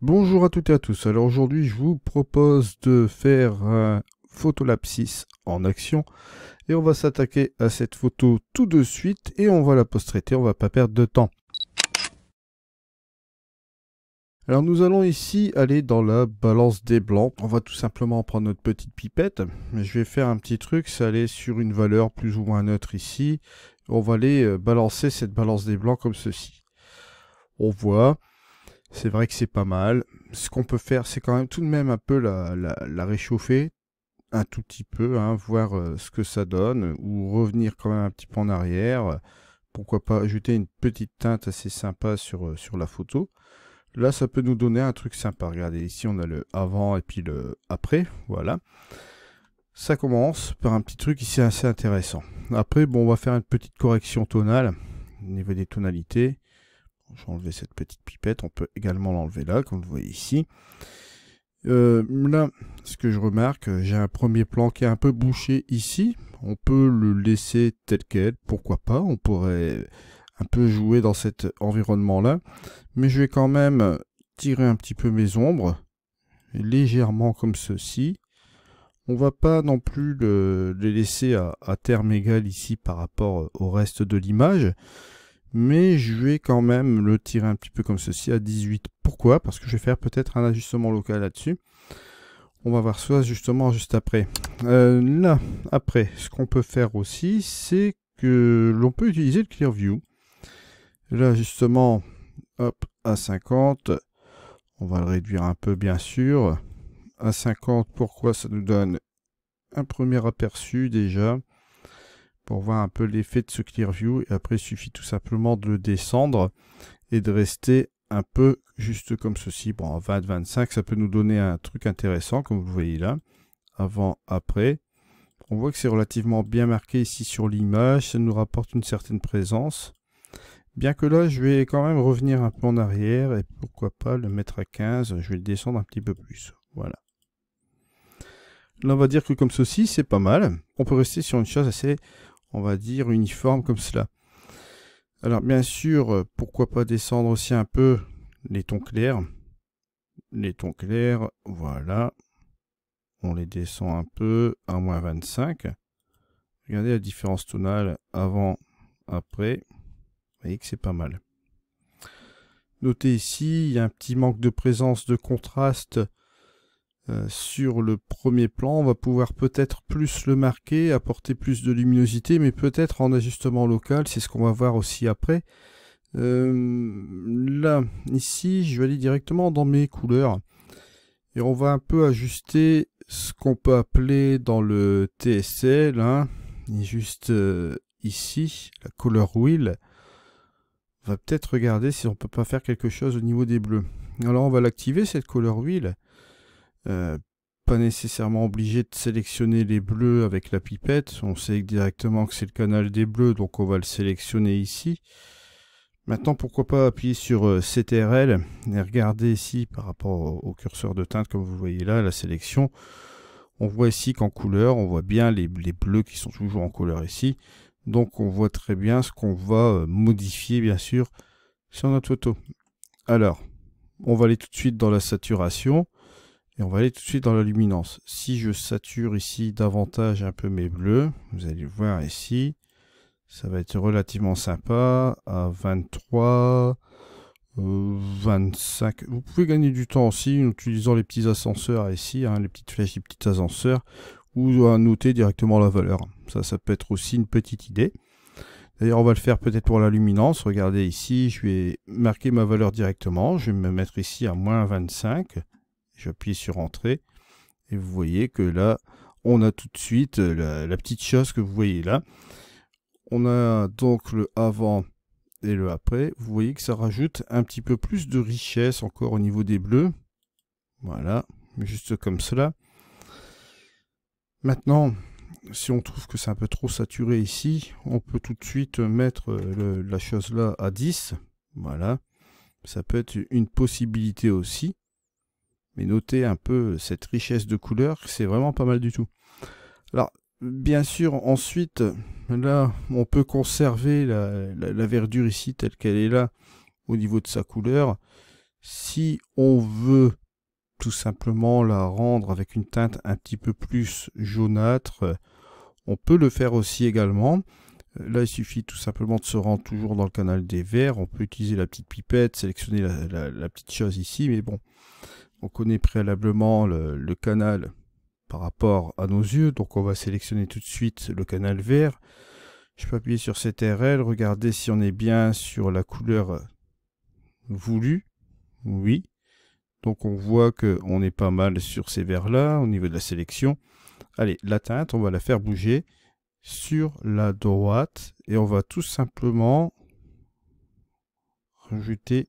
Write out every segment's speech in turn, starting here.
Bonjour à toutes et à tous. Alors aujourd'hui, je vous propose de faire un photolapsis en action et on va s'attaquer à cette photo tout de suite et on va la post-traiter, on va pas perdre de temps. Alors nous allons ici aller dans la balance des blancs. On va tout simplement prendre notre petite pipette. Je vais faire un petit truc, c'est aller sur une valeur plus ou moins neutre ici. On va aller balancer cette balance des blancs comme ceci. On voit. C'est vrai que c'est pas mal. Ce qu'on peut faire, c'est quand même tout de même un peu la réchauffer, un tout petit peu, hein, voir ce que ça donne, ou revenir quand même un petit peu en arrière. Pourquoi pas ajouter une petite teinte assez sympa sur la photo. Là, ça peut nous donner un truc sympa. Regardez, ici, on a le avant et puis le après. Voilà. Ça commence par un petit truc ici assez intéressant. Après, bon, on va faire une petite correction tonale au niveau des tonalités. Je vais enlever cette petite pipette, on peut également l'enlever là, comme vous voyez ici. Là, ce que je remarque, j'ai un premier plan qui est un peu bouché ici. On peut le laisser tel quel, pourquoi pas. On pourrait un peu jouer dans cet environnement-là. Mais je vais quand même tirer un petit peu mes ombres, légèrement comme ceci. On va pas non plus les laisser à terme égal ici par rapport au reste de l'image. Mais je vais quand même le tirer un petit peu comme ceci à 18. Pourquoi? Parce que je vais faire peut-être un ajustement local là-dessus. On va voir ça justement juste après. Là, après, ce qu'on peut faire aussi, c'est que l'on peut utiliser le Clear View. Là, justement, hop, à 50. On va le réduire un peu, bien sûr. À 50, pourquoi? Ça nous donne un premier aperçu déjà, pour voir un peu l'effet de ce Clear View. Et après, il suffit tout simplement de le descendre et de rester un peu juste comme ceci. Bon, à 20-25, ça peut nous donner un truc intéressant, comme vous voyez là. Avant, après. On voit que c'est relativement bien marqué ici sur l'image. Ça nous rapporte une certaine présence. Bien que là, je vais quand même revenir un peu en arrière. Et pourquoi pas le mettre à 15. Je vais le descendre un petit peu plus. Voilà. Là, on va dire que comme ceci, c'est pas mal. On peut rester sur une chose assez, on va dire, uniforme comme cela. Alors, bien sûr, pourquoi pas descendre aussi un peu les tons clairs. Les tons clairs, voilà. On les descend un peu à moins 25. Regardez la différence tonale avant, après. Vous voyez que c'est pas mal. Notez ici, il y a un petit manque de présence de contraste sur le premier plan. On va pouvoir peut-être plus le marquer, apporter plus de luminosité, mais peut-être en ajustement local. C'est ce qu'on va voir aussi après. Là, ici, je vais aller directement dans mes couleurs. Et on va un peu ajuster ce qu'on peut appeler dans le TSL, hein, et juste ici, la color wheel. On va peut-être regarder si on peut pas faire quelque chose au niveau des bleus. Alors on va l'activer cette color wheel. Pas nécessairement obligé de sélectionner les bleus avec la pipette. On sait directement que c'est le canal des bleus, donc on va le sélectionner ici. Maintenant, pourquoi pas appuyer sur CTRL et regarder ici par rapport au curseur de teinte, comme vous voyez là, la sélection. On voit ici qu'en couleur, on voit bien les bleus qui sont toujours en couleur ici. Donc on voit très bien ce qu'on va modifier, bien sûr, sur notre photo. Alors, on va aller tout de suite dans la saturation et on va aller tout de suite dans la luminance. Si je sature ici davantage un peu mes bleus, vous allez le voir ici. Ça va être relativement sympa, à 23, 25. Vous pouvez gagner du temps aussi en utilisant les petits ascenseurs ici, hein, les petites flèches des petits ascenseurs, ou à noter directement la valeur. Ça peut être aussi une petite idée. D'ailleurs, on va le faire peut-être pour la luminance. Regardez ici, je vais marquer ma valeur directement. Je vais me mettre ici à moins 25. J'appuie sur Entrée. Et vous voyez que là, on a tout de suite la petite chose que vous voyez là. On a donc le avant et le après. Vous voyez que ça rajoute un petit peu plus de richesse encore au niveau des bleus. Voilà, juste comme cela. Maintenant, si on trouve que c'est un peu trop saturé ici, on peut tout de suite mettre la chose là à 10. Voilà, ça peut être une possibilité aussi. Mais notez un peu cette richesse de couleurs, c'est vraiment pas mal du tout. Alors, bien sûr, ensuite, là, on peut conserver la verdure ici telle qu'elle est là, au niveau de sa couleur. Si on veut tout simplement la rendre avec une teinte un petit peu plus jaunâtre, on peut le faire aussi également. Là, il suffit tout simplement de se rendre toujours dans le canal des verts. On peut utiliser la petite pipette, sélectionner la petite chose ici, mais bon, on connaît préalablement le canal par rapport à nos yeux, donc on va sélectionner tout de suite le canal vert. Je peux appuyer sur CTRL, regarder si on est bien sur la couleur voulue. Oui. Donc on voit qu'on est pas mal sur ces verts-là au niveau de la sélection. Allez, la teinte, on va la faire bouger sur la droite et on va tout simplement rajouter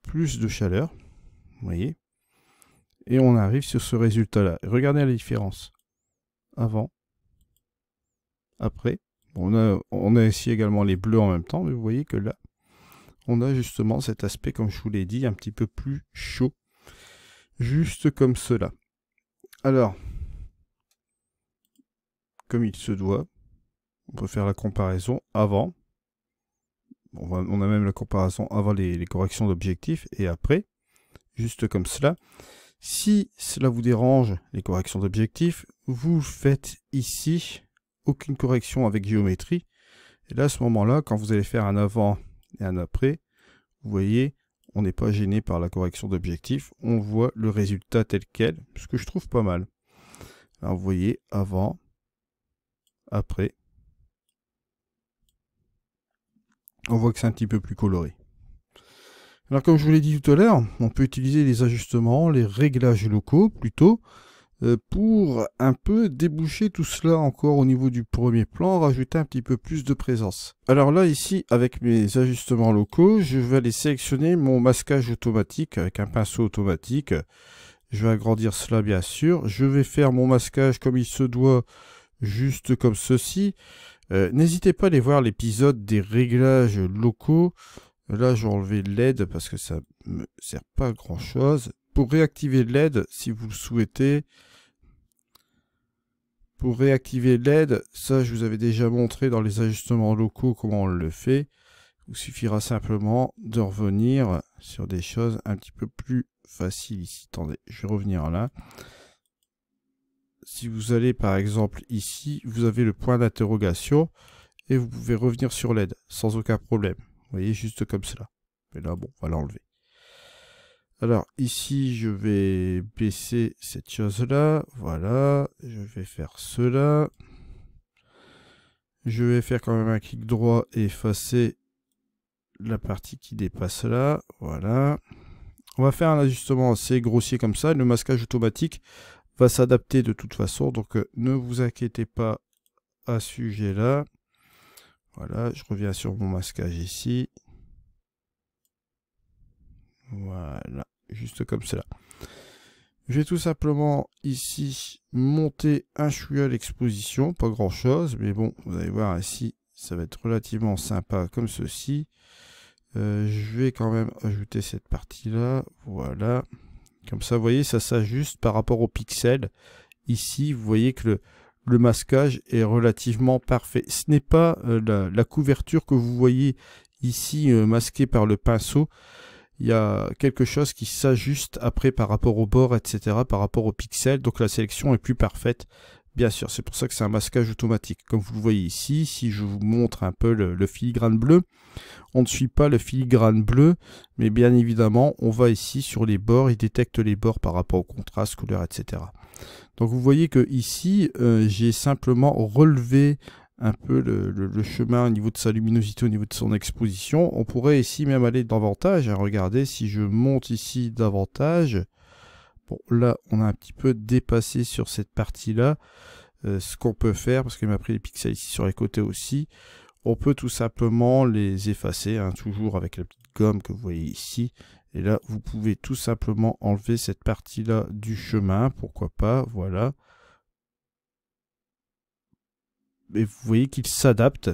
plus de chaleur. Vous voyez? Et on arrive sur ce résultat-là. Regardez la différence. Avant, après. On a ici également les bleus en même temps, mais vous voyez que là, on a justement cet aspect, comme je vous l'ai dit, un petit peu plus chaud. Juste comme cela. Alors, comme il se doit, on peut faire la comparaison avant. On a même la comparaison avant les corrections d'objectifs et après, juste comme cela. Si cela vous dérange, les corrections d'objectifs, vous faites ici aucune correction avec géométrie. Et là, à ce moment-là, quand vous allez faire un avant et un après, vous voyez, on n'est pas gêné par la correction d'objectifs. On voit le résultat tel quel, ce que je trouve pas mal. Alors, vous voyez, avant, après. On voit que c'est un petit peu plus coloré. Alors comme je vous l'ai dit tout à l'heure, on peut utiliser les ajustements, les réglages locaux plutôt, pour un peu déboucher tout cela encore au niveau du premier plan, rajouter un petit peu plus de présence. Alors là ici, avec mes ajustements locaux, je vais aller sélectionner mon masquage automatique avec un pinceau automatique. Je vais agrandir cela bien sûr. Je vais faire mon masquage comme il se doit, juste comme ceci. N'hésitez pas à aller voir l'épisode des réglages locaux. Là, je vais enlever LED parce que ça ne me sert pas à grand chose. Pour réactiver LED, si vous le souhaitez, ça, je vous avais déjà montré dans les ajustements locaux comment on le fait. Il vous suffira simplement de revenir sur des choses un petit peu plus faciles ici. Attendez, je vais revenir là. Si vous allez par exemple ici, vous avez le point d'interrogation et vous pouvez revenir sur LED sans aucun problème. Vous voyez, juste comme cela. Mais là, bon, on va l'enlever. Alors, ici, je vais baisser cette chose-là. Voilà. Je vais faire cela. Je vais faire quand même un clic droit et effacer la partie qui dépasse là. Voilà. On va faire un ajustement assez grossier comme ça. Le masquage automatique va s'adapter de toute façon. Donc, ne vous inquiétez pas à ce sujet-là. Voilà, je reviens sur mon masquage ici. Voilà, juste comme cela. Je vais tout simplement ici monter un chouïa l'exposition, pas grand chose, mais bon, vous allez voir ici, ça va être relativement sympa comme ceci. Je vais quand même ajouter cette partie-là, voilà. Comme ça, vous voyez, ça s'ajuste par rapport au pixel. Ici, vous voyez que le masquage est relativement parfait. Ce n'est pas la couverture que vous voyez ici masquée par le pinceau. Il y a quelque chose qui s'ajuste après par rapport au bord, etc., par rapport au pixel. Donc la sélection est plus parfaite. Bien sûr, c'est pour ça que c'est un masquage automatique. Comme vous le voyez ici, si je vous montre un peu le filigrane bleu, on ne suit pas le filigrane bleu, mais bien évidemment, on va ici sur les bords, il détecte les bords par rapport au contraste, couleur, etc. Donc vous voyez que ici, j'ai simplement relevé un peu le chemin au niveau de sa luminosité, au niveau de son exposition. On pourrait ici même aller davantage. Regardez, si je monte ici davantage, bon là on a un petit peu dépassé sur cette partie-là. Ce qu'on peut faire, parce qu'il m'a pris les pixels ici sur les côtés aussi, on peut tout simplement les effacer, hein, toujours avec la petite gomme que vous voyez ici. Et là, vous pouvez tout simplement enlever cette partie-là du chemin, pourquoi pas, voilà. Et vous voyez qu'il s'adapte.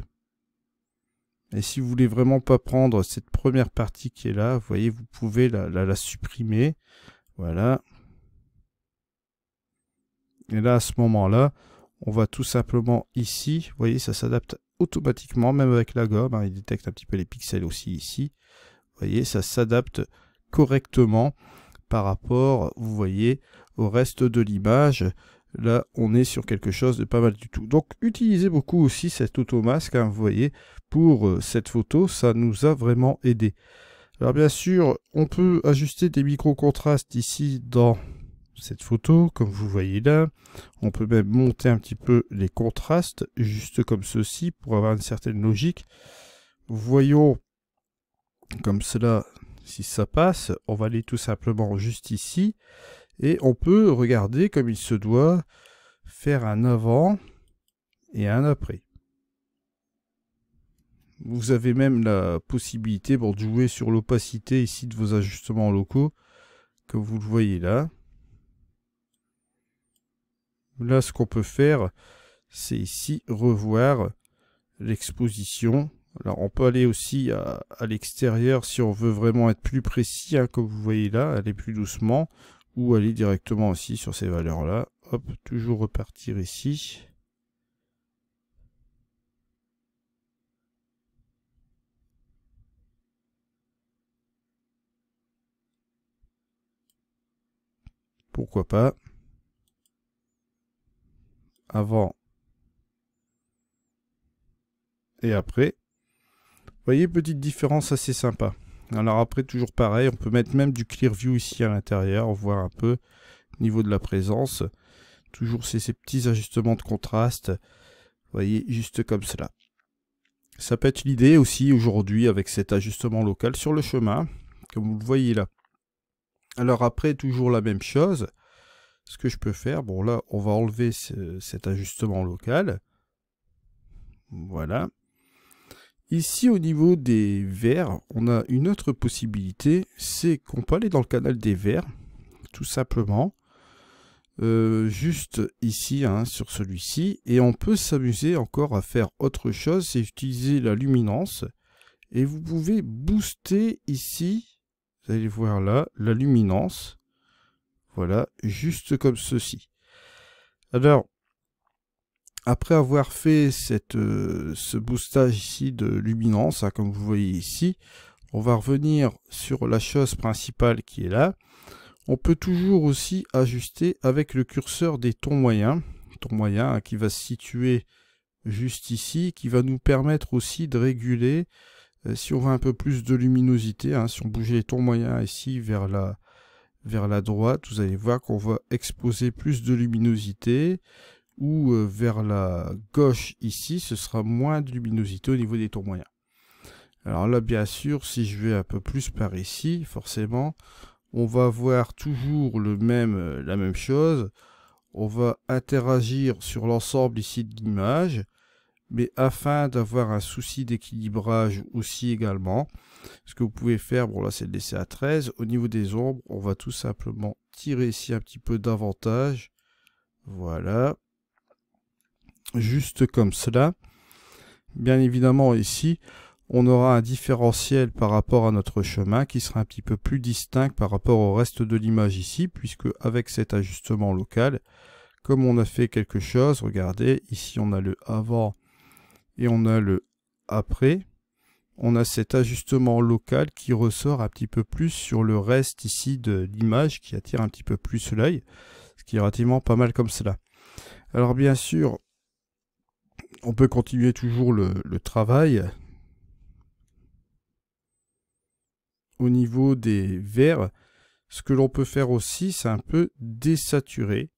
Et si vous voulez vraiment pas prendre cette première partie qui est là, vous voyez, vous pouvez la supprimer. Voilà. Et là, à ce moment-là, on va tout simplement ici, vous voyez, ça s'adapte automatiquement, même avec la gomme. Hein, il détecte un petit peu les pixels aussi ici. Vous voyez, ça s'adapte correctement par rapport, vous voyez, au reste de l'image. Là, on est sur quelque chose de pas mal du tout. Donc, utilisez beaucoup aussi cet automasque, hein, vous voyez, pour cette photo, ça nous a vraiment aidé. Alors, bien sûr, on peut ajuster des micro-contrastes ici dans cette photo, comme vous voyez là. On peut même monter un petit peu les contrastes, juste comme ceci, pour avoir une certaine logique. Voyons comme cela, si ça passe. On va aller tout simplement juste ici. Et on peut regarder comme il se doit, faire un avant et un après. Vous avez même la possibilité de jouer sur l'opacité ici de vos ajustements locaux, comme vous le voyez là. Là, ce qu'on peut faire, c'est ici revoir l'exposition. Alors, on peut aller aussi à l'extérieur si on veut vraiment être plus précis, hein, comme vous voyez là, aller plus doucement. Ou aller directement aussi sur ces valeurs-là. Hop, toujours repartir ici. Pourquoi pas. Avant et après. Vous voyez, petite différence assez sympa. Alors après, toujours pareil, on peut mettre même du clear view ici à l'intérieur, voir un peu au niveau de la présence. Toujours ces petits ajustements de contraste. Vous voyez, juste comme cela. Ça peut être l'idée aussi aujourd'hui avec cet ajustement local sur le chemin, comme vous le voyez là. Alors après, toujours la même chose. Ce que je peux faire, bon là, on va enlever cet ajustement local. Voilà. Ici, au niveau des verts, on a une autre possibilité, c'est qu'on peut aller dans le canal des verts, tout simplement. Juste ici, hein, sur celui-ci. Et on peut s'amuser encore à faire autre chose, c'est utiliser la luminance. Et vous pouvez booster ici, vous allez voir là, la luminance. Voilà, juste comme ceci. Alors, après avoir fait ce boostage ici de luminance, hein, comme vous voyez ici, on va revenir sur la chose principale qui est là. On peut toujours aussi ajuster avec le curseur des tons moyens. Ton moyen, hein, qui va se situer juste ici, qui va nous permettre aussi de réguler, si on veut un peu plus de luminosité, hein, si on bougeait les tons moyens ici vers la droite, vous allez voir qu'on va exposer plus de luminosité, ou vers la gauche ici, ce sera moins de luminosité au niveau des tons moyens. Alors là, bien sûr, si je vais un peu plus par ici, forcément, on va avoir toujours la même chose. On va interagir sur l'ensemble ici de l'image, mais afin d'avoir un souci d'équilibrage aussi également, ce que vous pouvez faire, bon là c'est le laisser à 13, au niveau des ombres, on va tout simplement tirer ici un petit peu davantage, voilà, juste comme cela. Bien évidemment ici, on aura un différentiel par rapport à notre chemin qui sera un petit peu plus distinct par rapport au reste de l'image ici, puisque avec cet ajustement local, comme on a fait quelque chose, regardez, ici on a le avant et on a le après, on a cet ajustement local qui ressort un petit peu plus sur le reste ici de l'image, qui attire un petit peu plus l'œil, ce qui est relativement pas mal comme cela. Alors bien sûr, on peut continuer toujours le travail. Au niveau des verts, ce que l'on peut faire aussi, c'est un peu désaturer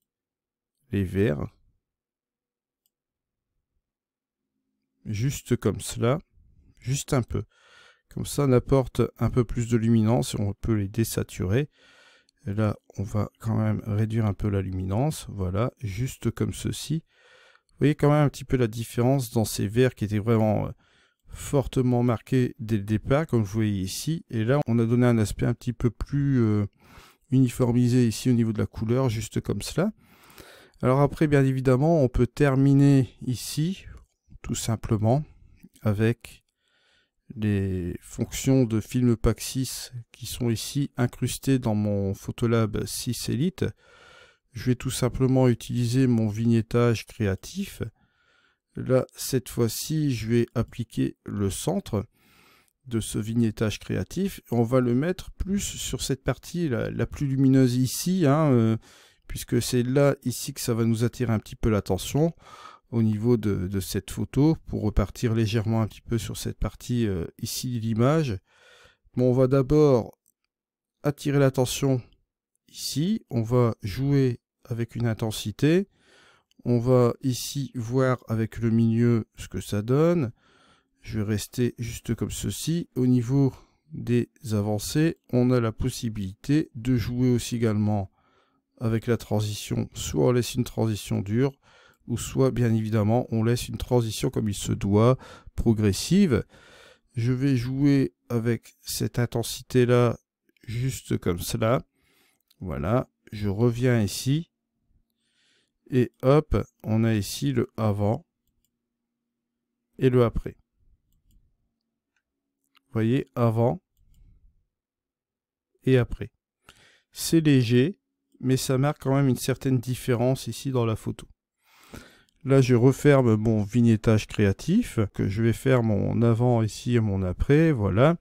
les verts. Juste comme cela, juste un peu. Comme ça, on apporte un peu plus de luminance et on peut les désaturer. Et là, on va quand même réduire un peu la luminance. Voilà, juste comme ceci. Vous voyez quand même un petit peu la différence dans ces verts qui étaient vraiment fortement marqués dès le départ, comme vous voyez ici. Et là, on a donné un aspect un petit peu plus uniformisé ici au niveau de la couleur, juste comme cela. Alors après, bien évidemment, on peut terminer ici, tout simplement, avec les fonctions de film pack 6 qui sont ici incrustées dans mon Photolab 6 Elite. Je vais tout simplement utiliser mon vignettage créatif. Là, cette fois-ci, je vais appliquer le centre. de ce vignettage créatif. On va le mettre plus sur cette partie la plus lumineuse ici, hein, puisque c'est là, ici, que ça va nous attirer un petit peu l'attention au niveau de cette photo, pour repartir légèrement un petit peu sur cette partie ici de l'image. Bon, on va d'abord attirer l'attention ici, on va jouer avec une intensité, on va ici voir avec le milieu ce que ça donne. Je vais rester juste comme ceci. Au niveau des avancées, on a la possibilité de jouer aussi également avec la transition. Soit on laisse une transition dure, ou soit bien évidemment on laisse une transition comme il se doit, progressive. Je vais jouer avec cette intensité là, juste comme cela. Voilà, je reviens ici. Et hop, on a ici le avant et le après. Vous voyez, avant et après. C'est léger, mais ça marque quand même une certaine différence ici dans la photo. Là, je referme mon vignettage créatif, que je vais faire mon avant ici et mon après, voilà.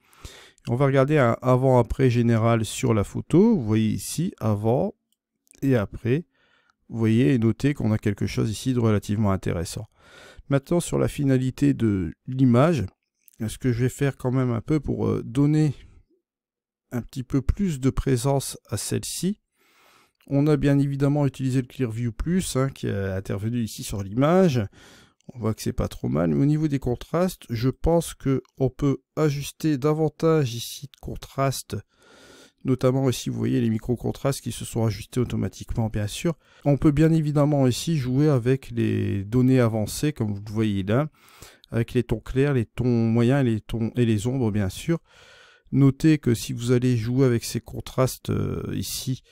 On va regarder un avant-après général sur la photo. Vous voyez ici, avant et après. Vous voyez, et notez qu'on a quelque chose ici de relativement intéressant. Maintenant, sur la finalité de l'image, ce que je vais faire quand même un peu pour donner un petit peu plus de présence à celle-ci. On a bien évidemment utilisé le Clearview Plus, hein, qui est intervenu ici sur l'image. On voit que c'est pas trop mal. Mais au niveau des contrastes, je pense qu'on peut ajuster davantage ici de contraste. Notamment ici, vous voyez les micro-contrastes qui se sont ajustés automatiquement, bien sûr. On peut bien évidemment ici jouer avec les données avancées, comme vous le voyez là, avec les tons clairs, les tons moyens et les ombres, bien sûr. Notez que si vous allez jouer avec ces contrastes ici,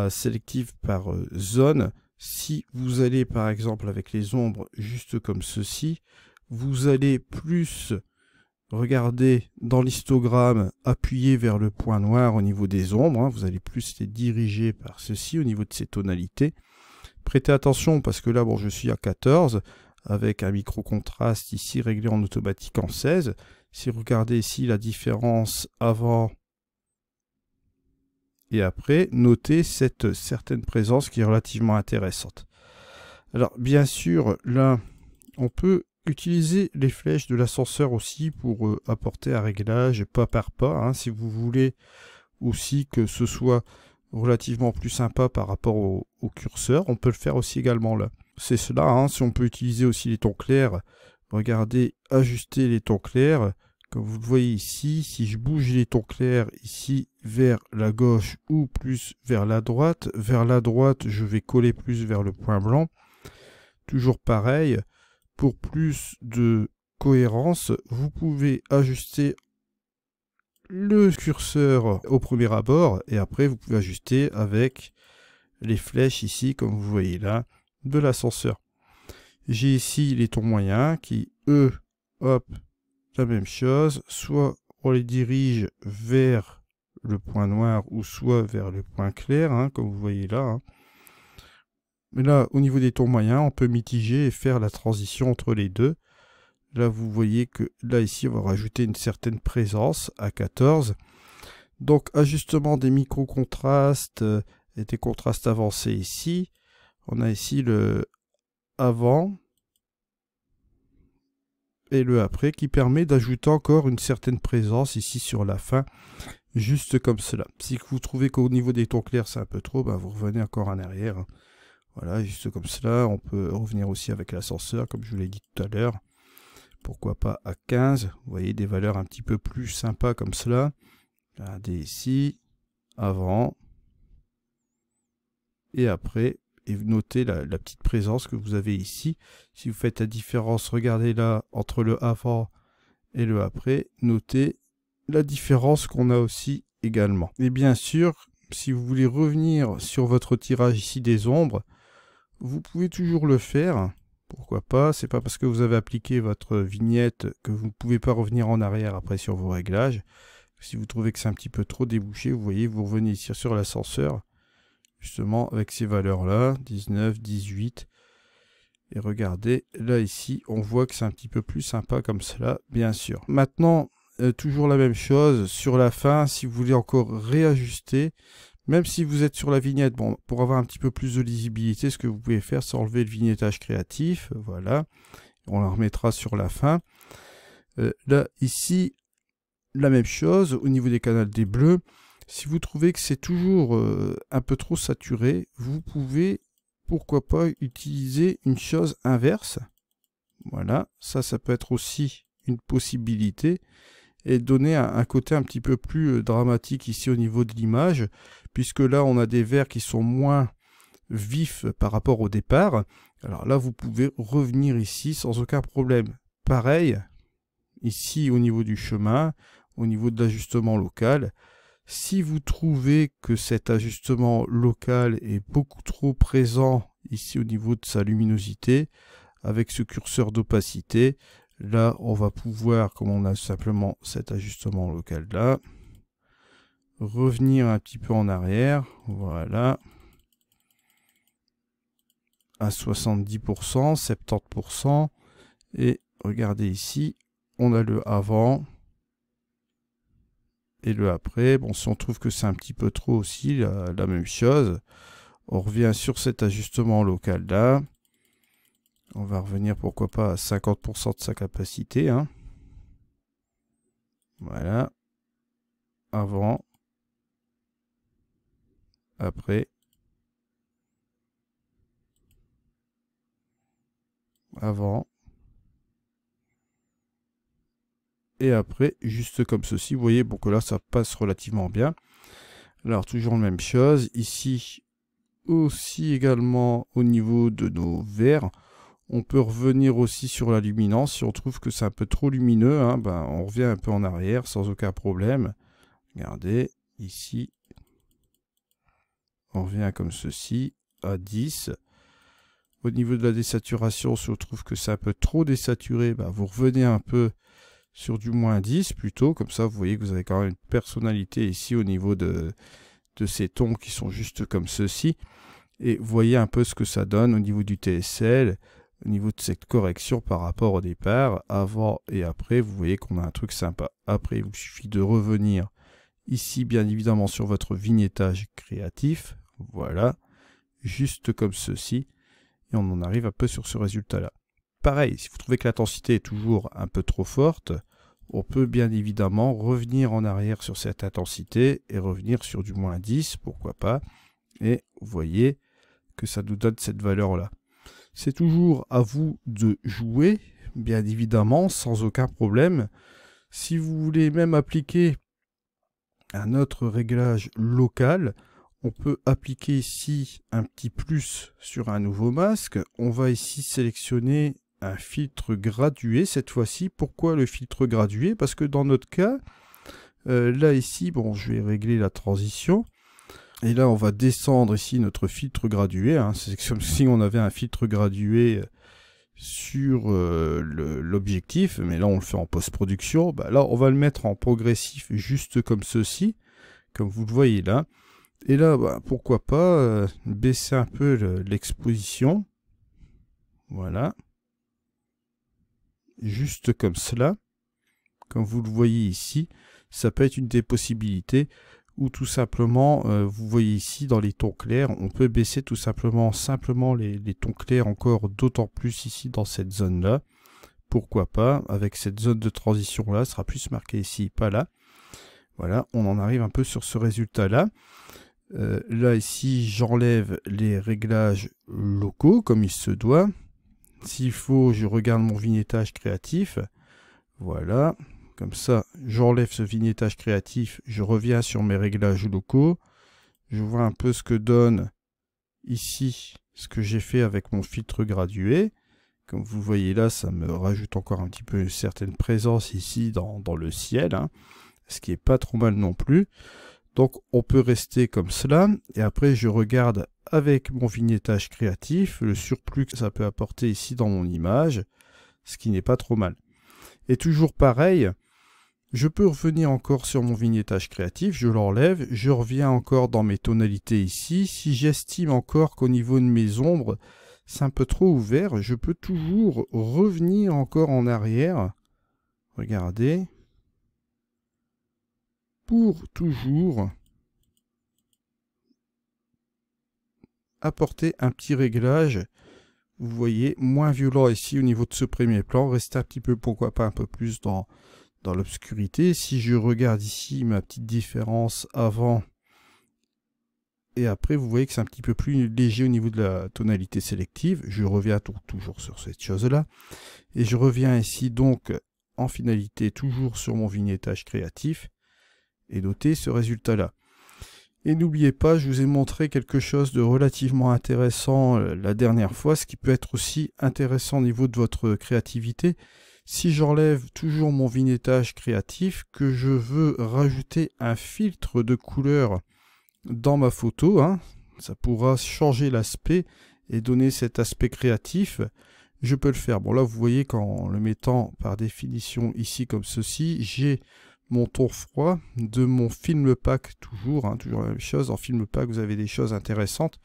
sélectifs par zone, si vous allez par exemple avec les ombres juste comme ceci, vous allez plus... Regardez dans l'histogramme, appuyez vers le point noir au niveau des ombres, hein, vous allez plus les diriger par ceci au niveau de ces tonalités. Prêtez attention parce que là, bon, je suis à 14 avec un micro-contraste ici réglé en automatique en 16. Si vous regardez ici la différence avant et après, notez cette certaine présence qui est relativement intéressante. Alors bien sûr, là, on peut utiliser les flèches de l'ascenseur aussi pour apporter un réglage pas par pas, hein, si vous voulez aussi que ce soit relativement plus sympa par rapport au curseur, on peut le faire aussi également là. C'est cela, hein, si on peut utiliser aussi les tons clairs, regardez, ajuster les tons clairs, comme vous le voyez ici, si je bouge les tons clairs ici vers la gauche ou plus vers la droite je vais coller plus vers le point blanc, toujours pareil. Pour plus de cohérence, vous pouvez ajuster le curseur au premier abord et après vous pouvez ajuster avec les flèches ici, comme vous voyez là, de l'ascenseur. J'ai ici les tons moyens qui, eux, hop, la même chose, soit on les dirige vers le point noir ou soit vers le point clair, hein, comme vous voyez là. Hein. Mais là, au niveau des tons moyens, on peut mitiger et faire la transition entre les deux. Là, vous voyez que là, ici, on va rajouter une certaine présence à 14. Donc, ajustement des micro-contrastes et des contrastes avancés ici. On a ici le avant et le après qui permet d'ajouter encore une certaine présence ici sur la fin, juste comme cela. Si vous trouvez qu'au niveau des tons clairs, c'est un peu trop, ben, vous revenez encore en arrière. Voilà, juste comme cela. On peut revenir aussi avec l'ascenseur, comme je vous l'ai dit tout à l'heure. Pourquoi pas à 15. Vous voyez des valeurs un petit peu plus sympas comme cela. Regardez ici, avant et après. Et notez la petite présence que vous avez ici. Si vous faites la différence, regardez là, entre le avant et le après. Notez la différence qu'on a aussi également. Et bien sûr, si vous voulez revenir sur votre tirage ici des ombres, vous pouvez toujours le faire, pourquoi pas, c'est pas parce que vous avez appliqué votre vignette que vous ne pouvez pas revenir en arrière après sur vos réglages. Si vous trouvez que c'est un petit peu trop débouché, vous voyez, vous revenez ici sur l'ascenseur, justement avec ces valeurs-là, 19, 18, et regardez, là ici, on voit que c'est un petit peu plus sympa comme cela, bien sûr. Maintenant, toujours la même chose sur la fin, si vous voulez encore réajuster, même si vous êtes sur la vignette, bon, pour avoir un petit peu plus de lisibilité, ce que vous pouvez faire, c'est enlever le vignettage créatif, voilà, on la remettra sur la fin. Là, ici, la même chose, au niveau des canaux des bleus, si vous trouvez que c'est toujours un peu trop saturé, vous pouvez, pourquoi pas, utiliser une chose inverse. Voilà, ça peut être aussi une possibilité et donner un côté un petit peu plus dramatique ici au niveau de l'image, puisque là on a des verts qui sont moins vifs par rapport au départ. Alors là vous pouvez revenir ici sans aucun problème. Pareil, ici au niveau du chemin, au niveau de l'ajustement local, si vous trouvez que cet ajustement local est beaucoup trop présent ici au niveau de sa luminosité, avec ce curseur d'opacité, là on va pouvoir, comme on a simplement cet ajustement local là, revenir un petit peu en arrière, voilà, à 70%, 70%, et regardez ici, on a le avant et le après. Bon, si on trouve que c'est un petit peu trop aussi, la même chose, on revient sur cet ajustement local là. On va revenir, pourquoi pas, à 50% de sa capacité. Hein. Voilà. Avant. Après. Avant. Et après, juste comme ceci. Vous voyez, bon que là, ça passe relativement bien. Alors, toujours la même chose. Ici, aussi également au niveau de nos verts. On peut revenir aussi sur la luminance. Si on trouve que c'est un peu trop lumineux, hein, ben, on revient un peu en arrière sans aucun problème. Regardez, ici, on revient comme ceci, à 10. Au niveau de la désaturation, si on trouve que c'est un peu trop désaturé, ben, vous revenez un peu sur du moins 10 plutôt. Comme ça, vous voyez que vous avez quand même une personnalité ici au niveau de ces tons qui sont juste comme ceci. Et vous voyez un peu ce que ça donne au niveau du TSL. Au niveau de cette correction par rapport au départ, avant et après, vous voyez qu'on a un truc sympa. Après, il vous suffit de revenir ici, bien évidemment, sur votre vignettage créatif. Voilà, juste comme ceci. Et on en arrive un peu sur ce résultat-là. Pareil, si vous trouvez que l'intensité est toujours un peu trop forte, on peut bien évidemment revenir en arrière sur cette intensité et revenir sur du moins 10, pourquoi pas. Et vous voyez que ça nous donne cette valeur-là. C'est toujours à vous de jouer, bien évidemment, sans aucun problème. Si vous voulez même appliquer un autre réglage local, on peut appliquer ici un petit plus sur un nouveau masque. On va ici sélectionner un filtre gradué cette fois-ci. Pourquoi le filtre gradué? Parce que dans notre cas, là ici, bon, je vais régler la transition. Et là, on va descendre ici notre filtre gradué. Hein. C'est comme si on avait un filtre gradué sur l'objectif. Mais là, on le fait en post-production. Bah, là, on va le mettre en progressif juste comme ceci. Comme vous le voyez là. Et là, bah, pourquoi pas baisser un peu l'exposition. Voilà. Juste comme cela. Comme vous le voyez ici. Ça peut être une des possibilités. Ou tout simplement, vous voyez ici dans les tons clairs, on peut baisser tout simplement les tons clairs encore d'autant plus ici dans cette zone-là. Pourquoi pas, avec cette zone de transition-là, sera plus marqué ici, pas là. Voilà, on en arrive un peu sur ce résultat-là. Là, ici, j'enlève les réglages locaux, comme il se doit. S'il faut, je regarde mon vignettage créatif. Voilà. Comme ça, j'enlève ce vignettage créatif, je reviens sur mes réglages locaux. Je vois un peu ce que donne ici, ce que j'ai fait avec mon filtre gradué. Comme vous voyez là, ça me rajoute encore un petit peu une certaine présence ici dans le ciel. Hein, ce qui n'est pas trop mal non plus. Donc on peut rester comme cela. Et après, je regarde avec mon vignettage créatif le surplus que ça peut apporter ici dans mon image. Ce qui n'est pas trop mal. Et toujours pareil. Je peux revenir encore sur mon vignettage créatif, je l'enlève, je reviens encore dans mes tonalités ici. Si j'estime encore qu'au niveau de mes ombres, c'est un peu trop ouvert, je peux toujours revenir encore en arrière. Regardez. pour toujours apporter un petit réglage. Vous voyez, moins violent ici au niveau de ce premier plan. Restez un petit peu, pourquoi pas un peu plus dans l'obscurité. Si je regarde ici ma petite différence avant et après, vous voyez que c'est un petit peu plus léger au niveau de la tonalité sélective. Je reviens toujours sur cette chose-là. Et je reviens ici donc en finalité toujours sur mon vignettage créatif et noter ce résultat-là. Et n'oubliez pas, je vous ai montré quelque chose de relativement intéressant la dernière fois, ce qui peut être aussi intéressant au niveau de votre créativité. Si j'enlève toujours mon vignettage créatif, que je veux rajouter un filtre de couleur dans ma photo, ça pourra changer l'aspect et donner cet aspect créatif, je peux le faire. Bon là vous voyez qu'en le mettant par définition ici comme ceci, j'ai mon ton froid de mon film pack, toujours la même chose. En film pack vous avez des choses intéressantes.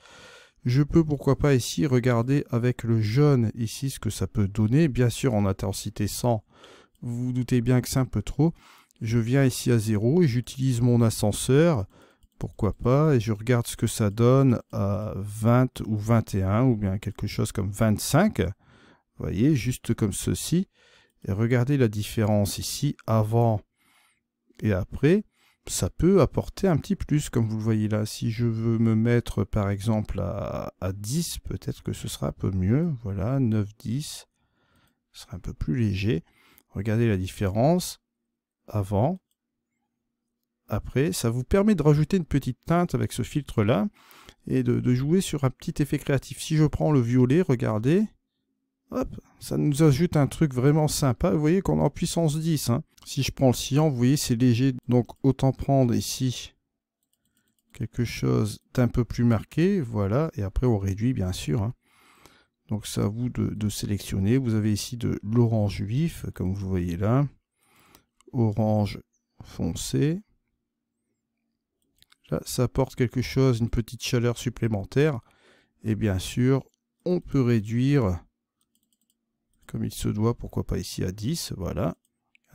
Je peux pourquoi pas ici regarder avec le jaune ici ce que ça peut donner, bien sûr en intensité 100, vous vous doutez bien que c'est un peu trop. Je viens ici à 0 et j'utilise mon ascenseur, pourquoi pas, et je regarde ce que ça donne à 20 ou 21 ou bien quelque chose comme 25. Vous voyez, juste comme ceci. Et regardez la différence ici, avant et après. Ça peut apporter un petit plus, comme vous le voyez là. Si je veux me mettre par exemple à 10, peut-être que ce sera un peu mieux. Voilà, 9, 10. Ce sera un peu plus léger. Regardez la différence. Avant. Après, ça vous permet de rajouter une petite teinte avec ce filtre-là et de jouer sur un petit effet créatif. Si je prends le violet, regardez, hop, ça nous ajoute un truc vraiment sympa. Vous voyez qu'on est en puissance 10. Si je prends le cyan, vous voyez, c'est léger. Donc, autant prendre ici quelque chose d'un peu plus marqué. Voilà, et après, on réduit, bien sûr. Donc, c'est à vous de sélectionner. Vous avez ici de l'orange vif, comme vous voyez là. Orange foncé. Là, ça apporte quelque chose, une petite chaleur supplémentaire. Et bien sûr, on peut réduire comme il se doit, pourquoi pas ici à 10. Voilà.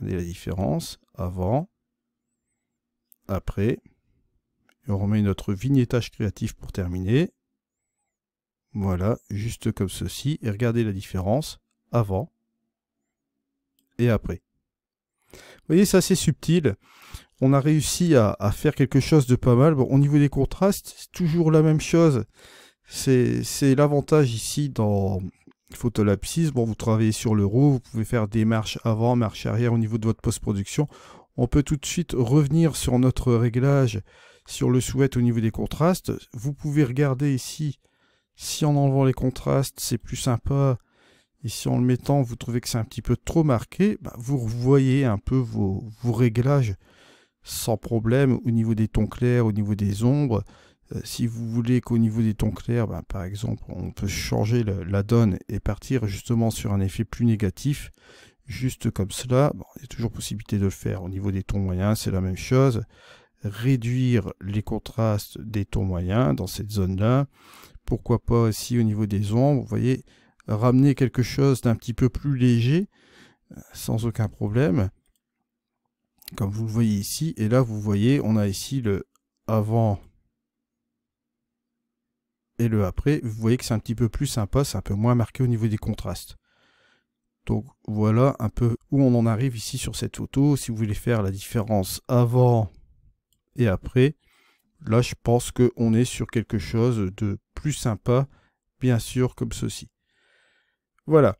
Regardez la différence. Avant. Après. Et on remet notre vignettage créatif pour terminer. Voilà, juste comme ceci. Et regardez la différence. Avant. Et après. Vous voyez, c'est assez subtil. On a réussi à faire quelque chose de pas mal. Bon, au niveau des contrastes, c'est toujours la même chose. C'est l'avantage ici dans Photolab 6. Bon, vous travaillez sur le RAW, vous pouvez faire des marches avant, marches arrière au niveau de votre post-production. On peut tout de suite revenir sur notre réglage, sur le sweat au niveau des contrastes. Vous pouvez regarder ici, si en enlevant les contrastes, c'est plus sympa. Et si en le mettant, vous trouvez que c'est un petit peu trop marqué, vous voyez un peu vos réglages sans problème au niveau des tons clairs, au niveau des ombres. Si vous voulez qu'au niveau des tons clairs, par exemple, on peut changer la donne et partir justement sur un effet plus négatif, juste comme cela. Bon, il y a toujours possibilité de le faire. Au niveau des tons moyens, c'est la même chose. Réduire les contrastes des tons moyens dans cette zone-là. Pourquoi pas aussi au niveau des ombres, vous voyez, ramener quelque chose d'un petit peu plus léger, sans aucun problème. Comme vous le voyez ici, et là vous voyez, on a ici le avant et le après. Vous voyez que c'est un petit peu plus sympa, c'est un peu moins marqué au niveau des contrastes. Donc voilà un peu où on en arrive ici sur cette photo. Si vous voulez faire la différence avant et après, là je pense qu'on est sur quelque chose de plus sympa, bien sûr, comme ceci. Voilà.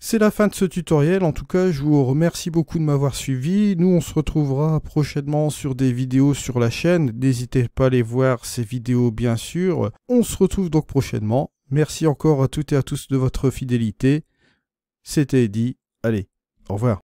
C'est la fin de ce tutoriel. En tout cas, je vous remercie beaucoup de m'avoir suivi. Nous, on se retrouvera prochainement sur des vidéos sur la chaîne. N'hésitez pas à aller voir ces vidéos, bien sûr. On se retrouve donc prochainement. Merci encore à toutes et à tous de votre fidélité. C'était Eddy. Allez, au revoir.